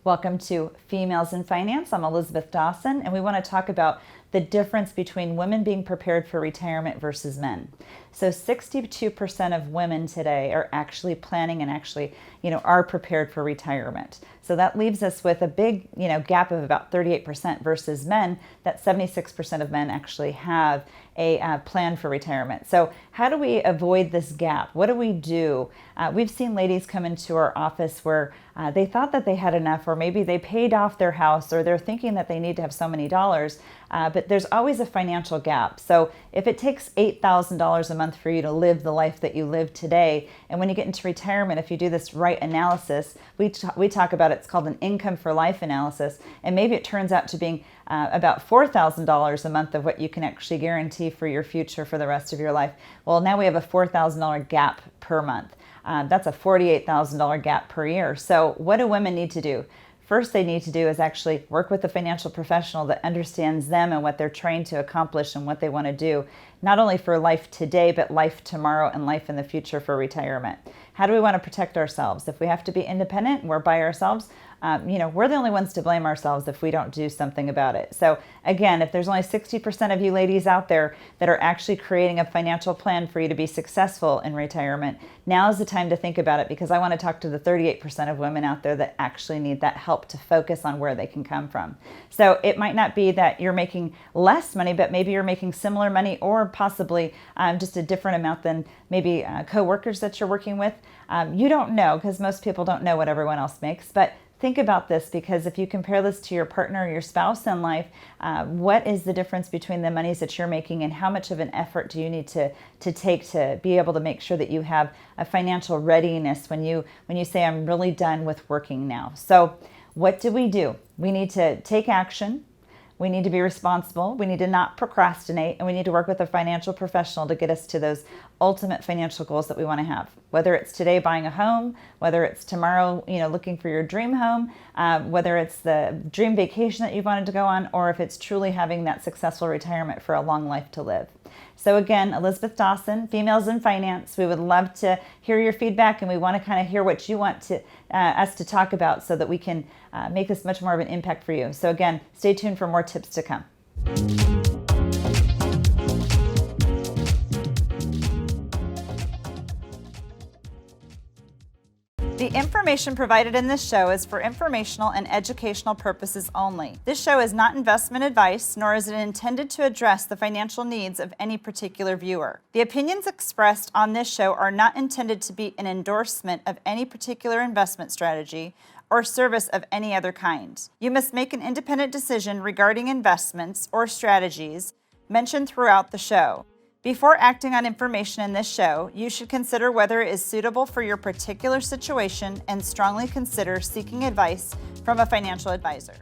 Welcome to Females in Finance. I'm Elisabeth Dawson, and we want to talk about the difference between women being prepared for retirement versus men. So 62% of women today are actually planning and are prepared for retirement. So that leaves us with a big, gap of about 38% versus men, that 76% of men actually have a plan for retirement. So how do we avoid this gap? What do we do? We've seen ladies come into our office where they thought that they had enough, or maybe they paid off their house, or they're thinking that they need to have so many dollars, but there's always a financial gap. So if it takes $8,000 a month for you to live the life that you live today, and when you get into retirement, if you do this right analysis, we talk about it's called an income for life analysis, and maybe it turns out to being about $4,000 a month of what you can actually guarantee for your future for the rest of your life. Well, now we have a $4,000 gap per month. That's a $48,000 gap per year. So what do women need to do? First they need to do is actually work with a financial professional that understands them and what they're trying to accomplish and what they want to do, not only for life today, but life tomorrow and life in the future for retirement. How do we want to protect ourselves? If we have to be independent, we're by ourselves, we're the only ones to blame ourselves if we don't do something about it. So again, if there's only 60% of you ladies out there that are actually creating a financial plan for you to be successful in retirement, now is the time to think about it, because I want to talk to the 38% of women out there that actually need that help to focus on where they can come from. So it might not be that you're making less money, but maybe you're making similar money, or possibly just a different amount than maybe coworkers that you're working with. You don't know, because most people don't know what everyone else makes, but think about this, because if you compare this to your partner or your spouse in life, what is the difference between the monies that you're making, and how much of an effort do you need to take to be able to make sure that you have a financial readiness when you say, I'm really done with working now? So what do? We need to take action. We need to be responsible. We need to not procrastinate, and we need to work with a financial professional to get us to those ultimate financial goals that we want to have. Whether it's today buying a home, whether it's tomorrow, looking for your dream home, whether it's the dream vacation that you've wanted to go on, or if it's truly having that successful retirement for a long life to live. So again, Elisabeth Dawson, Females in Finance. We would love to hear your feedback, and we want to kind of hear what you want us to talk about, so that we can make this much more of an impact for you. So again, stay tuned for more tips to come. The information provided in this show is for informational and educational purposes only. This show is not investment advice, nor is it intended to address the financial needs of any particular viewer. The opinions expressed on this show are not intended to be an endorsement of any particular investment strategy or service of any other kind. You must make an independent decision regarding investments or strategies mentioned throughout the show. Before acting on information in this show, you should consider whether it is suitable for your particular situation, and strongly consider seeking advice from a financial advisor.